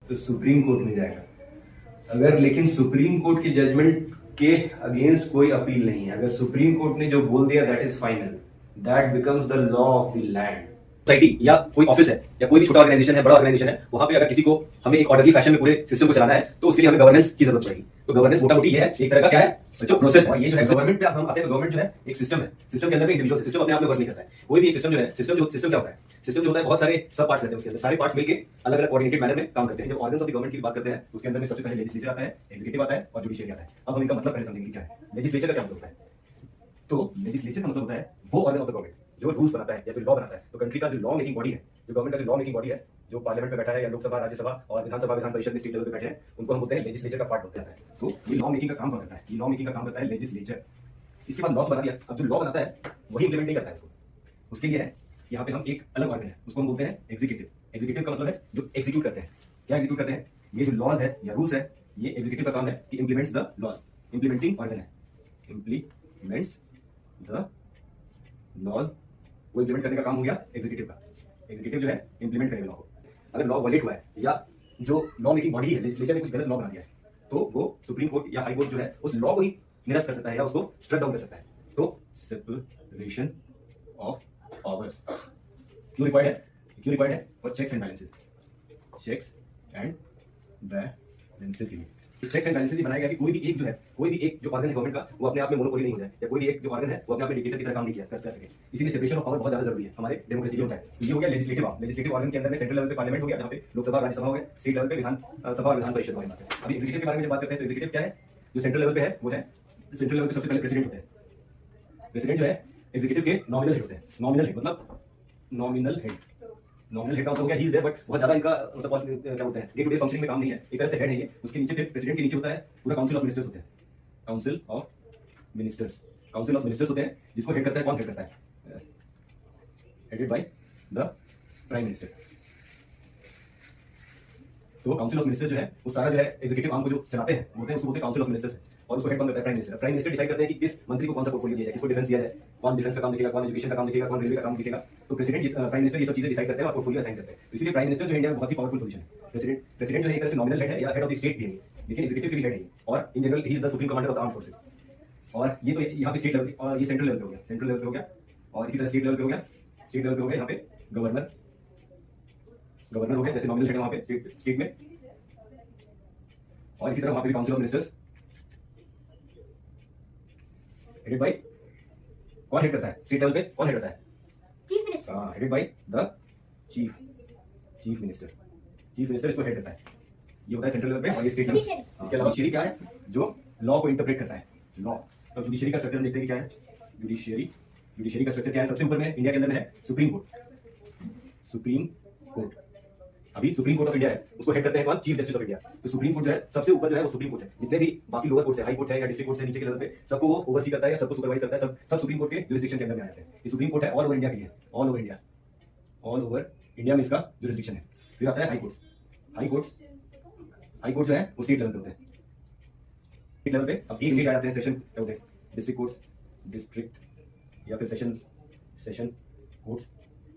तो supreme court में जाएगा। अगर लेकिन सुप्रीम कोर्ट की जजमेंट के अगेंस्ट कोई अपील नहीं है, अगर सुप्रीम कोर्ट ने जो बोल दिया that is final, that becomes the law of the land. Society या कोई ऑफिस है या कोई भी छोटा ऑर्गेनाइजेशन है, बड़ा ऑर्गेनाइजेशन है, वहां पे अगर किसी को हमें एक ऑर्डरली फैशन में पूरे सिस्टम को चलाना है तो उसके लिए हमें गवर्नेंस की जरूरत पड़ेगी। तो गवर्नेंस मोटा मोटी ये है, एक तरह का क्या है जो प्रोसेस है। ये जो है गवर्नमेंट पे हम आते हैं तो गवर्नमेंट जो है एक सिस्टम है, सिस्टम के अंदर में इंडिविजुअल सिस्टम अपने आप में वर्क नहीं करता है। कोई भी एक सिस्टम जो है, सिस्टम क्या होता है, सिस्टम जो होता है बहुत सारे सब पार्ट्स रहते हैं, उसके अंदर सारे पार्ट्स मिलकर अलग अलग कोऑर्डिनेटेड मैनर में काम करते हैं। जब ऑर्गन्स ऑफ द गवर्नमेंट की बात करते हैं तो उसके अंदर में सबसे पहले लेजिस्लेचर आता है, एग्जीक्यूटिव आता है और जुडिशियरी आता है। अब हम इनका मतलब पहले समझेंगे क्या है। लेजिस्लेचर का क्या मतलब होता है? तो लेजिस्लेचर का मतलब होता है वो ऑर्गन ऑफ द गवर्नमेंट जो रूल्स बनाता है या फिर लॉ बनाता है। तो कंट्री का जो लॉ मेकिंग बॉडी है, जो गवर्नमेंट का जो लॉ मेकिंग बॉडी है, जो पार्लियामेंट में बैठा है या लोकसभा, राज्यसभा और विधानसभा, विधान परिषद में स्टेट लेवल पे बैठे हैं, उनको हम बोलते हैं लेजिस्लेचर का पार्ट होता है। तो ये लॉ मेकिंग का काम करता है, ये लॉ मेकिंग का काम करता है लेजिस्लेचर। इसके बाद लॉ बना दिया, अब जो लॉ बनाता है वही इंप्लीमेंट नहीं करता है उसको। उसके लिए है यहाँ पे हम एक अलग ऑर्गन है, उसको हम बोलते हैं एग्जीक्यूटिव। एग्जीक्यूटिव का मतलब है जो एग्जीक्यूट करते हैं। क्या एग्जीक्यूट करते हैं? ये जो लॉज है या रूल्स है, ये एग्जीक्यूटिव का काम है कि implements the laws. Implementing organ है, इंप्लीमेंट्स द लॉज। वो इंप्लीमेंट करने का काम हो गया एग्जीक्यूटिव का। एग्जीक्यूटिव जो है इंप्लीमेंट करेगा लॉ को। अगर लॉ वायलेट हुआ है या जो लॉ मेकिंग बॉडी है, लेजिस्लेचर ने कुछ गलत लॉ बना दिया है, तो वो सुप्रीम कोर्ट या हाई कोर्ट जो है उस लॉ को ही निरस्त कर सकता है या उसको स्ट्रक डाउन कर सकता है। तो सेपरेशन ऑफ पावर्स क्यों रिक्वायर्ड है? क्यों रिक्वायर्ड है? For checks and balances, checks and balances के लिए। चेक्स एंड बैलेंसेस बनाया गया कि कोई भी एक जो है, कोई भी एक जो ऑर्गन है गवर्नमेंट का, वो अपने आप में मोनोपोली नहीं हो जाए, या कोई भी एक जो ऑर्गन है वो अपने आप में डिक्टेटर की तरह काम नहीं कर सके। इसीलिए सेपरेशन ऑफ पावर बहुत ज्यादा जरूरी है हमारे डेमोक्रेसी में होता है। ये हो गया लेजिस्लेटिव ऑर्गन। लेजिस्लेटिव ऑर्गन के अंदर में सेंट्रल लेवल पे पार्लियामेंट हो गया, जहाँ पे लोकसभा, राज्यसभा हो गए, स्टेट लेवल पे विधान सभा और विधान परिषद हो गए। अभी एग्जीक्यूटिव के बारे में जब बात करते हैं तो एग्जीक्यूटिव क्या है? जो सेंट्रल लेवल पे है वो है, सेंट्रल लेवल पे सबसे पहले प्रेसिडेंट होते हैं। प्रेसिडेंट जो है एग्जीक्यूटिव के नॉमिनल हेड होते हैं। नॉमिनल हेड मतलब नॉमिनल हेड, नॉमिनल हेड का मतलब हो गया ही इज देयर, बट बहुत ज्यादा इनका मतलब क्या बोलते हैं, डे टू डे फंक्शनिंग में काम नहीं है, एक तरह से हेड है ये। उसके नीचे फिर प्रेसिडेंट के नीचे होता है पूरा काउंसिल ऑफ मिनिस्टर्स होते हैं। Council of ministers, council of ministers होते हैं, जिसको हेड करता है कौन? हेड करता है headed by the prime minister. तो काउंसिल ऑफ मिनिस्टर्स जो है वो सारा जो है एग्जीक्यूटिव आर्म को जो चलाते हैं बोलते हैं, उसको बोलते हैं काउंसिल ऑफ मिनिस्टर्स, और उसको हेड कौन करता है? Prime minister. Prime minister decide करते हैं कि किस मंत्री को कौन सा पोर्टफोलियो दिया जाए, किसको डिफेंस दिया जाए, कौन डिफेंस का काम देखेगा, कौन एजुकेशन का काम देखेगा, कौन रेलवे का काम देखेगा। तो प्रेसिडेंट प्राइम मिनिस्टर ये सब चीजें डिसाइड करते हैं और पोर्टफोलियो असाइन करते हैं। तो इसलिए प्राइम मिनिस्टर जो इंडिया में बहुत ही पावरफुल पोजीशन है। प्रेसिडेंट जो है एक तरह से नॉमिनल हेड है या हेड ऑफ द स्टेट भी है, लेकिन एग्जीक्यूटिव के भी हेड है, और in general he is the supreme commander of the arm forces. और ये तो यहाँ पे स्टेट लेवल, और ये सेंट्रल लेवल पे हो गया, सेंट्रल लेवल पे हो गया, और इसी तरह स्टेट लेवल पे हो गया, स्टेट लेवल पे हो गया यहाँ पे गवर्नर, गवर्नर हो गया जैसे नॉमिनल हेड है वहाँ पे स्टेट में, और इसी तरह वहाँ पे भी council of ministers headed by, कौन हेड करता है स्टेट लेवल पे? कौन हेड करता है? Chief minister. हाँ, headed by the chief minister. Chief minister इसको हेड करता है। ये होता है सेंट्रल लेवल पे, और ये स्टेट लेवल। इसके अलावा जुडिशरी क्या है? जो लॉ को इंटरप्रेट करता है, लॉ। तो जुडिशरी का स्ट्रक्चर देखते हैं क्या है। जुडिशरी, जुडिशरी का स्ट्रक्चर क्या है? सबसे ऊपर में इंडिया के अंदर में है सुप्रीम कोर्ट। सुप्रीम कोर्ट अभी सुप्रीम कोर्ट ऑफ इंडिया है, उसको हेड करते हैं कौन? Chief justice of India. तो सुप्रीम कोर्ट जो है सबसे ऊपर जो है वो सुप्रीम कोर्ट है। जितने भी बाकी लोअर कोर्ट है, हाई कोर्ट है या डिस्ट्रिक्ट कोर्ट है, नीचे के लेवल पे सबको वो ओवरसी करता है या सबको सुपरवाइज करता है। सब सुप्रीम कोर्ट के जुरिस्डिक्शन के अंदर में आ जाते हैं। ये सुप्रीम कोर्ट है ऑल ओवर इंडिया के लिए, all over India, all over India में इसका जुरिस्डिक्शन है। फिर आता है high court. High court, high court जो है वो स्टेट लेवल पे होते हैं। स्टेट लेवल पे अब एक स्टेट आ जाते हैं सेशन क्या होते हैं? डिस्ट्रिक्ट कोर्ट्स, डिस्ट्रिक्ट या फिर सेशन कोर्ट्स।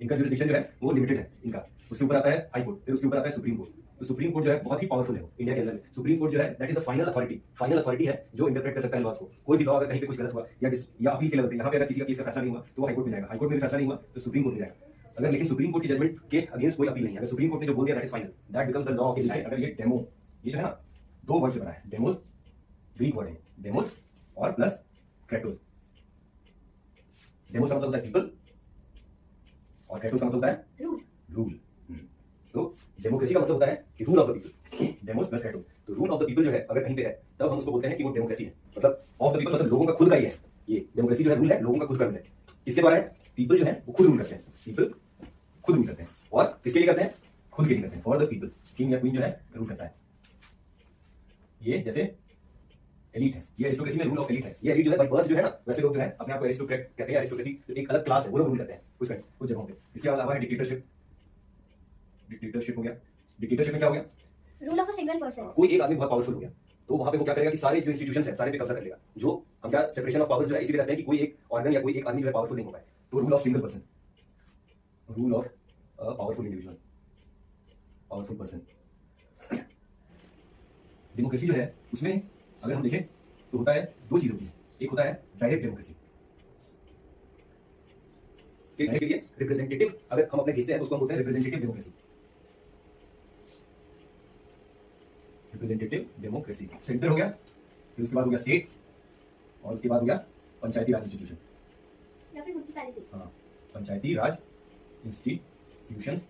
इनका जुरिस्डिक्शन जो है वो लिमिटेड है इनका। उसके ऊपर आता है हाई कोर्ट, फिर उसके ऊपर आता है सुप्रीम कोर्ट। तो सुप्रीम कोर्ट जो है बहुत ही पावरफुल है इंडिया के अंदर। सुप्रीम कोर्ट जो है that is the final authority, final authority है जो इंटरप्रेट कर सकता है लॉज को। कोई भी लॉ अगर कहीं पे कुछ गलत हुआ या अपील के लेवल पे, यहाँ पे अगर किसी का केस का फैसला नहीं हुआ तो वो हाई कोर्ट में जाएगा, हाई कोर्ट में भी फैसला नहीं हुआ तो सुप्रीम कोर्ट में जाएगा। अगर लेकिन सुप्रीम कोर्ट की जजमेंट के अगेंस्ट कोई अपील नहीं है, अगर सुप्रीम कोर्ट ने जो बोल दिया that is final, that becomes the law of the land. अगर ये डेमो, ये जो है ना दो वर्ड से बना है, डेमोस, ग्रीक वर्ड है डेमोस और प्लस क्रेटोस। डेमोस का मतलब होता है पीपल और क्रेटोस का मतलब होता है रूल। तो डेमोक्रेसी का मतलब होता है कि rule of the people, demos plus Kratos. तो रूल ऑफ द पीपल जो है अगर कहीं पे है तब हम उसको बोलते हैं कि वो डेमोक्रेसी है। मतलब ऑफ द पीपल मतलब लोगों का खुद का ही है। ये डेमोक्रेसी जो है रूल है, लोगों का खुद का रूल है। किसके द्वारा है? पीपल जो है वो खुद रूल करते हैं, पीपल खुद रूल करते हैं। और किसके लिए करते हैं? खुद के लिए करते हैं, फॉर द पीपल। किंग या क्वीन जो है रूल करता है। ये जैसे एलीट है, ये एरिस्टोक्रेसी में रूल ऑफ एलीट है। ये एलीट जो है बाय बर्थ जो है ना, वैसे लोग जो है अपने आप को एरिस्टोक्रेट कहते हैं। एरिस्टोक्रेसी एक अलग क्लास है, वो लोग रूल करते हैं कुछ जगहों पे। इसके अलावा है डिक्टेटरशिप। डिक्टेटरशिप हो गया, डिक्टेटरशिप में क्या हो गया? Rule of a single person. कोई एक आदमी बहुत पावरफुल हो गया तो वहां पे वो क्या करेगा कि सारे जो इंस्टीट्यूशंस है सारे पे कब्जा कर लेगा। जो हम क्या सेपरेशन ऑफ पावर्स जो है इसीलिए रहते हैं कि कोई एक ऑर्गन या कोई एक आदमी जो है पावरफुल नहीं हो पाए। तो rule of single person, rule of powerful individual, powerful person. Democracy जो है उसमें अगर हम देखें तो होता है दो चीज होती है। एक होता है डायरेक्ट डेमोक्रेसी, के लिए रिप्रेजेंटेटिव, अगर हम अपने खींचते हैं तो उसको हम बोलते हैं representative democracy. Representative democracy centre हो गया, फिर उसके बाद हो गया स्टेट, और उसके बाद हो गया पंचायती राज इंस्टीट्यूशन या फिर म्युनिसिपैलिटी। हाँ, पंचायती राज इंस्टीट्यूशन,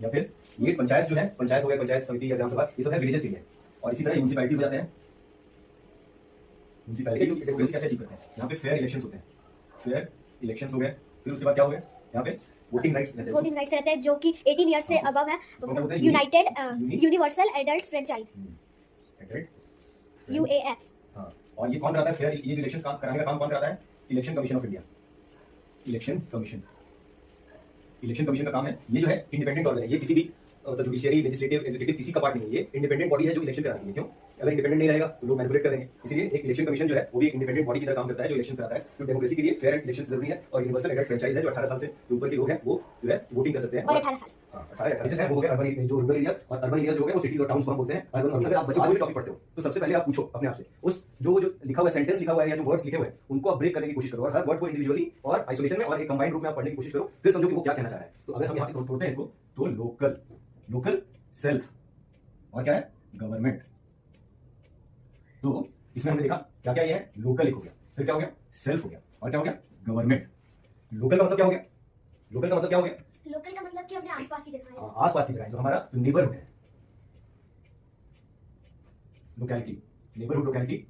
या फिर ये पंचायत जो है, पंचायत हो गया, पंचायत समिति या ग्राम सभा, ये सब है विलेजेस के लिए। और इसी तरह म्युनिसिपैलिटी हो जाते हैं। म्युनिसिपैलिटी डेमोक्रेसी कैसे अचीव करते हैं, यहाँ पे फेयर इलेक्शंस होते हैं, फेयर इलेक्शंस हो गए, फिर उसके बाद क्या हो गया, यहाँ पे वोटिंग राइट्स रहते हैं। वोटिंग राइट्स रहते हैं जो कि 18 ईयर्स से अबव है, तो क्या बोलते हैं? United universal adult franchise, UAF. हाँ, और ये कौन कराता है फेयर, ये इलेक्शन कराने का काम कौन कराता है? Election commission of India. Election commission, election commission का काम है। ये जो है इंडिपेंडेंट ऑर्गन है, ये किसी भी जुडिशियरी, लेजिस्लेटिव, एग्जीक्यूटिव किसी का पार्ट नहीं है, ये इंडिपेंडेंट बॉडी है जो इलेक्शन कराती है। क्यों? अगर इंडिपेंडेंट नहीं रहेगा तो लोग मैनिपुलेट करेंगे, इसलिए एक इलेक्शन कमीशन जो है वो भी एक इंडिपेंडेंट बॉडी की तरह काम करता है जो इलेक्शन कराता है। तो डेमोक्रेसी के लिए फेयर इलेक्शन जरूरी है, और यूनिवर्सल एडल्ट फ्रेंचाइज है जो 18 साल से ऊपर के लोग हैं वो जो है वोटिंग कर सकते हैं। और 18 साल, हाँ, 18 है वो हो गया अर्बन, जो रूरल एरियाज, और अर्बन एरियाज हो गए वो सिटीज और टाउन्स को हम बोलते हैं अर्बन। अगर आप बच्चों को टॉपिक पढ़ते हो तो सबसे पहले आप पूछो अपने आप से, उस जो लिखा हुआ सेंटेंस लिखा हुआ है या जो वर्ड्स लिखे हुए हैं उनको आप ब्रेक करने की कोशिश करो, और हर वर्ड को इंडिविजुअली और आइसोलेशन में और एक कंबाइंड रूप में आप पढ़ने की कोशिश करो, फिर समझो कि वो क्या कहना चाह रहा है। तो अगर हम यहाँ पे तोड़ते हैं इसको, तो लोकल, लोकल सेल्फ, और क्या है? गवर्नमेंट। तो इसमें हमने देखा क्या क्या ये है, लोकल एक हो गया, फिर क्या हो गया? सेल्फ हो गया, और क्या हो गया? गवर्नमेंट। लोकल का मतलब क्या हो गया? लोकल का मतलब क्या हो गया? लोकल का मतलब कि अपने आसपास की जगह है, आसपास की जगह है, जो हमारा नेबरहुड है, locality, neighbourhood locality.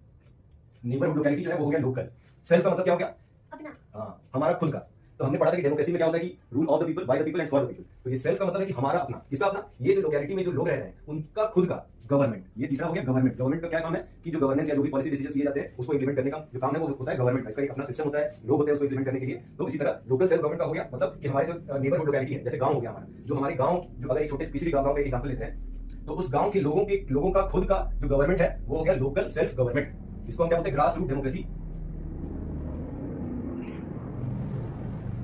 Neighbourhood locality जो है वो हो गया लोकल। सेल्फ का मतलब क्या हो गया? अपना। हाँ, हमारा खुद का। तो हमने पढ़ा था कि डेमोक्रेसी में क्या होता है कि rule of the people, by the people and for the people. तो ये सेल्फ का मतलब है कि हमारा अपना, किसका अपना? ये जो लोकैलिटी में जो लोग रह रहे हैं उनका खुद का, गवर्नमेंट। ये तीसरा हो गया गवर्नमेंट। गवर्नमेंट का क्या काम है कि जो गवर्नेंस या जो भी पॉलिसी डिसीजंस लिए जाते हैं उसको इंप्लीमेंट करने का जो काम है वो होता है गवर्नमेंट का। इसका एक अपना सिस्टम होता है, लोग होते हैं उसको इंप्लीमेंट करने के लिए। तो इसी तरह लोकल सेल्फ गवर्नमेंट का हो गया मतलब कि हमारे जो नेबरहुड लोकैलिटी है, जैसे गांव हो गया हमारा, जो हमारे गांव, जो अगर एक छोटे किसी भी गांव का एग्जांपल लेते हैं तो उस गांव के लोगों का खुद का जो गवर्नमेंट है वो हो गया लोकल सेल्फ गवर्नमेंट। इसको हम क्या बोलते हैं? Grass root democracy.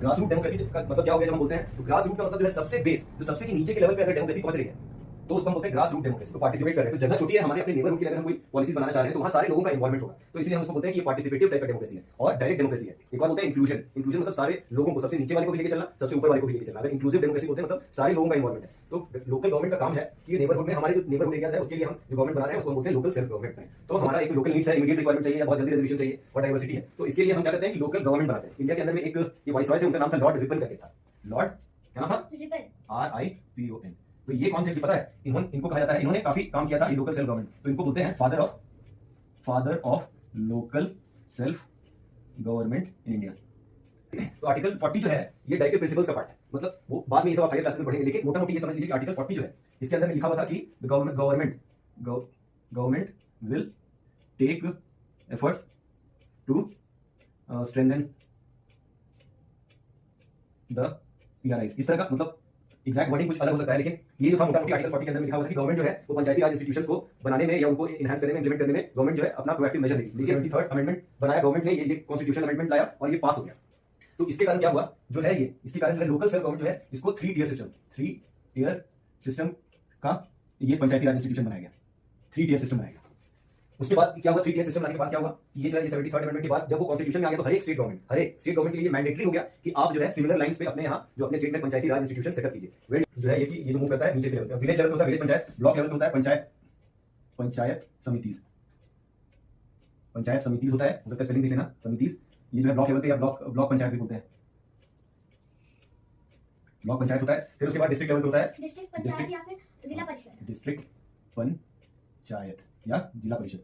Grass root democracy का मतलब क्या हो गया जब हम बोलते हैं? तो ग्रास रूट का मतलब जो है सबसे बेस, जो सबसे की नीचे के लेवल पे अगर डेमोक्रेसी पहुंच रही है तो उसको हम बोलते हैं ग्रास रूट डेमोक्रेसी। तो पार्टिसिपेट कर रहे हैं, तो जगह छोटी है हमारे अपने नेबरहुड की, अगर हम कोई पॉलिसी बनाना चाह रहे हैं तो वहां सारे लोगों का इन्वॉल्वमेंट होगा, तो इसलिए हम उसको बोलते हैं कि पार्टिसिपेटिव टाइप का डेमोक्रेसी है। और डायरेक्ट डेमोक्रेसी है, एक और बोलते हैं इंक्लूजन। इंक्लूजन मतलब सारे लोगों को, सबसे नीचे वाले को भी लेके चलना, सबसे ऊपर वाले को भी लेके चलना। अगर इंक्लूसिव डेमोक्रेसी बोलते हैं मतलब सारे लोगों का इन्वॉल्वमेंट है। तो लोकल गवर्नमेंट का काम है कि नेबरहुड में हमारे जो नेबरहुड एरियाज है उसके लिए हम जो गवर्नमेंट बना रहे हैं उसको बोलते हैं लोकल सेल्फ गवर्नमेंट। तो हमारा एक लोकल नीड्स है, इमीडिएट रिक्वायरमेंट चाहिए, बहुत जल्दी रेजोल्यूशन चाहिए और डाइवर्सिटी है, तो इसके लिए हम क्या करते हैं कि लोकल गवर्नमेंट बनाते हैं। इंडिया के अंदर में एक ये वाइसरॉय थे, उनका नाम था लॉर्ड रिपन करके था। लॉर्ड क्या नाम था? रिपन। RIPON। तो ये कौन थे पता है? इनको कहा जाता है, इन्होंने काफी काम किया था ये लोकल सेल्फ गवर्नमेंट, तो इनको बोलते हैं father of local self government in India. तो आर्टिकल 40 जो है ये डायरेक्टिव प्रिंसिपल्स का पार्ट है, मतलब वो बाद में ये सब आप हायर क्लासेस में पढ़ेंगे, लेकिन मोटा मोटी ये समझ लीजिए कि आर्टिकल 40 जो है इसके अंदर में लिखा हुआ था कि government will take efforts to strengthen the PRIs। इस तरह का मतलब एग्जैक्ट वर्डिंग कुछ अलग हो सकता है, लेकिन ये जो था मोटा मोटी आर्टिकल 40 के अंदर में लिखा हुआ था कि गवर्नमेंट जो है वो पंचायती राज इंस्टीट्यूशंस को बनाने में या उनको एनहांस करने में, इंप्लीमेंट करने में गवर्नमेंट जो है अपना प्रोएक्टिव मेजर लेगी। देखिए 73rd अमेंडमेंट बनाया गवर्नमेंट ने, ये कॉन्स्टिट्यूशनल अमेंडमेंट लाया और ये पास हो गया। तो इसके कारण क्या हुआ जो है, ये इसके कारण जो है लोकल सेल्फ गवर्नमेंट जो है इसको 3 टियर सिस्टम का ये पंचायती राज इंस्टीट्यूशन बनाया गया, 3 टियर सिस्टम बनाया गया। उसके बाद क्या हुआ? 3 टियर सिस्टम लाने के बाद क्या हुआ? ये जो है 73rd अमेंडमेंट के बाद जब वो कॉन्स्टिट्यूशन में आ गया तो हर एक स्टेट गवर्नमेंट के लिए मैंडेटरी हो गया कि आप जो है सिमिलर लाइंस पे अपने यहाँ जो अपने स्टेट में पंचायती राज इंस्टीट्यूशन सेटअप कीजिए। वेल जो है ये जो मूव करता है नीचे के लेवल पे, विलेज लेवल पे होता है विलेज पंचायत, ब्लॉक लेवल पे होता है पंचायत समितिज होता है, उसका स्पेलिंग देख लेना, समितिज। ये जो है ब्लॉक लेवल पे या ब्लॉक पंचायत भी बोलते हैं, ब्लॉक पंचायत होता है। फिर उसके बाद डिस्ट्रिक्ट लेवल पे होता है डिस्ट्रिक्ट पंचायत या फिर जिला परिषद। डिस्ट्रिक्ट पंचायत या जिला परिषद।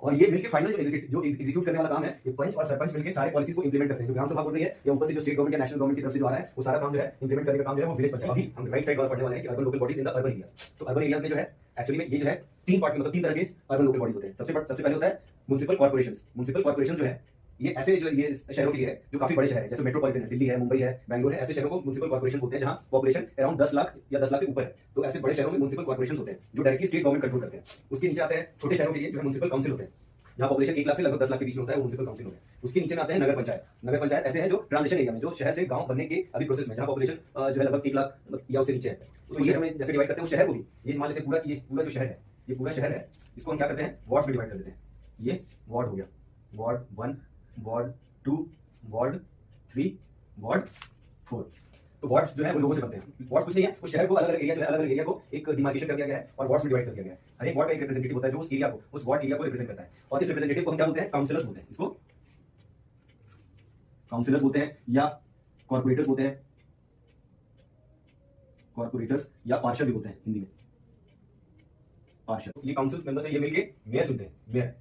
और ये मिलकर फाइनल जो एग्जीक्यूट करने वाला काम है, ये पंच और सरपंच मिलकर सारे पॉलिसीज को इंप्लीमेंट करते हैं। जो ग्राम सभा बोल रही है या ऊपर से जो स्टेट गवर्नमेंट या नेशनल गवर्नमेंट की तरफ से जो आ रहा है वो सारा काम जो है इंप्लीमेंट करने का काम जो है वो विलेज पंचायत। अभी हम राइट साइड वाला पढ़ने वाले हैं कि urban local bodies in the urban areas. तो अर्बन एरियाज में जो है एक्चुअली में ये जो है 3 पार्ट में, मतलब 3 तरह के अर्बन लोकल बॉडीज होते हैं। सबसे पहले होता है म्युनिसिपल कॉर्पोरेशंस। म्युनिसिपल कॉर्पोरेशन जो है ये ऐसे जो ये शहरों के लिए है जो काफी बड़े शहर है, जैसे मेट्रोपॉलिटन है, दिल्ली है, मुंबई है, बैंगलोर है, ऐसे शहरों को म्युनिसिपल कॉर्पोरेशन होते हैं जहां पॉपुलेशन अराउंड 10 लाख या 10 लाख से ऊपर है। तो ऐसे बड़े शहरों में म्युनिसिपल कॉर्पोरेशन होते हैं जो डायरेक्टली स्टेट गवर्नमेंट कंट्रोल करते हैं। उसके नीचे आते हैं छोटे शहरों के लिए जो है म्युनिसिपल काउंसिल होते हैं। जहाँ पॉपुलेशन 1 लाख से लगभग 10 लाख के बीच में होता है वो म्युनिसिपल काउंसिल हो गया। उसके नीचे में आते हैं नगर पंचायत। नगर पंचायत ऐसे हैं जो ट्रांजिशन एरिया में, जो शहर से गांव बनने के अभी प्रोसेस में, जहाँ पॉपुलेशन जो है लगभग 1 लाख या उससे नीचे है, तो ये हमें जैसे डिवाइड करते हैं उस शहर को भी, ये मान लेते हैं पूरा, ये पूरा जो शहर है, ये पूरा शहर है, इसको हम क्या करते हैं वार्ड्स में डिवाइड कर देते हैं। ये वार्ड हो गया, वार्ड 1, वार्ड 2, वार्ड 3, वार्ड 4। तो वार्ड्स जो है वो लोगों से बनते हैं। वार्ड्स कुछ नहीं है, उस शहर को अलग अलग एरिया जो है, अलग अलग एरिया को एक डिमार्केशन कर दिया गया है और वार्ड्स में डिवाइड कर दिया गया है। हर एक वार्ड का एक रिप्रेजेंटेटिव होता है जो उस एरिया को, उस वार्ड एरिया को रिप्रेजेंट करता है, और इस रिप्रेजेंटेटिव को हम क्या बोलते हैं, काउंसिलर्स बोलते हैं। इसको काउंसिलर्स बोलते हैं या कॉर्पोरेटर्स बोलते हैं, कॉर्पोरेटर्स या पार्षद भी बोलते हैं हिंदी में, पार्षद। ये काउंसिल मेंबर्स है, ये मिलके मेयर चुनते हैं, मेयर,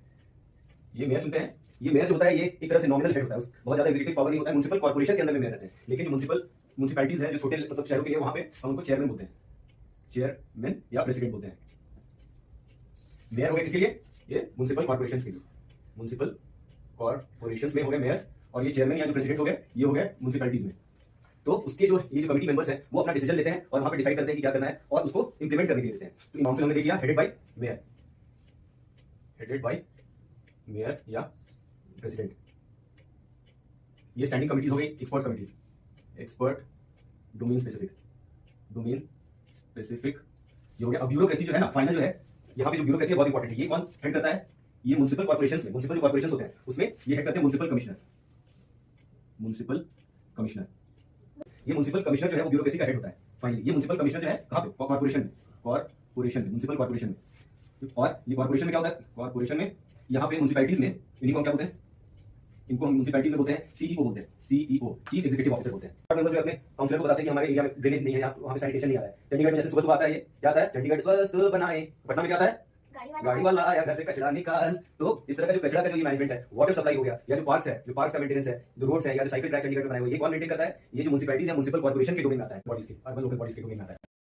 ये मेयर चुनते हैं। ये मेयर जो होता है ये एक तरह से नॉमिनल हेड होता है, बहुत ज्यादा एग्जीक्यूटिव पावर नहीं होता है। म्युनिसिपल कॉर्पोरेशन के अंदर में मेयर रहते हैं, लेकिन जो म्युनिसिपैलिटीज है, जो छोटे मतलब शहरों के लिए, वहां पे हम उनको चेयरमैन बोलते हैं, चेयरमैन या प्रेसिडेंट बोलते हैं। मेयर हो गए किसके लिए, ये म्युनिसिपल कॉर्पोरेशन के लिए, म्युनिसिपल कॉर्पोरेशन में हो गए मेयर, और ये चेयरमैन या जो प्रेसिडेंट हो गए ये हो गए म्युनिसिपैलिटीज में। तो उसके जो ये जो कमिटी मेंबर्स हैं वो अपना डिसीजन लेते हैं और वहां पे डिसाइड करते हैं कि क्या करना है और उसको इंप्लीमेंट करने के लिए देते हैं। तो काउंसिल हमने देख लिया, headed by mayor, headed by mayor या प्रेसिडेंट। ये स्टैंडिंग कमिटीज हो गई, expert committees, expert, domain specific, domain specific ये हो गया। अब ब्यूरोक्रेसी जो है ना, फाइनल जो है, यहाँ पे जो ब्यूरोक्रेसी है बहुत इंपॉर्टेंट है। ये कौन हेड करता है, ये म्युनिसिपल कॉर्पोरेशंस में, म्युनिसिपल कॉर्पोरेशंस होते हैं उसमें ये हेड करते हैं म्युनिसिपल कमिश्नर, म्युनिसिपल कमिश्नर। ये म्युनिसिपल कमिश्नर जो है वो ब्यूरोक्रेसी का हेड होता है। फाइनली ये म्युनिसिपल कमिश्नर जो है कहाँ पे, कॉर्पोरेशन में, कॉर्पोरेशन में, म्युनिसिपल कॉर्पोरेशन में। और ये कॉर्पोरेशन में क्या होता है, कॉर्पोरेशन में यहाँ पे म्युनिसिपैलिटीज में इन्हीं को हम क्या बोलते हैं, इनको हम म्युनिसिपैलिटी में बोलते हैं सीईओ बोलते हैं, सीईओ, चीफ एग्जीक्यूटिव ऑफिसर बोलते हैं। और मेंबर्स जो अपने काउंसिलर को बताते हैं कि हमारे एरिया में ड्रेनेज नहीं है, यहाँ वहाँ पे सैनिटेशन नहीं आ रहा है। चंडीगढ़ में जैसे सुबह सुबह आता है, ये क्या आता है, चंडीगढ़ स्वस्थ बनाए। पटना में क्या आता है, गाड़ी वाला आया घर से कचरा निकाल। तो इस तरह का जो कचरा का जो मैनेजमेंट है, वाटर सप्लाई हो गया, या जो पार्क्स है, जो पार्क्स का मेंटेनेंस है, जो रोड्स है या जो साइकिल ट्रैक चंडीगढ़ में बनाए हुए, ये कौन मेंटेन करता है, ये जो म्युनिसिपैलिटीज है, म्युनिसिपल कॉर्पोरेशन के डोमेन में आता है, बॉडीज के, अर्बन लोकल बॉडीज के डोमेन में आता है।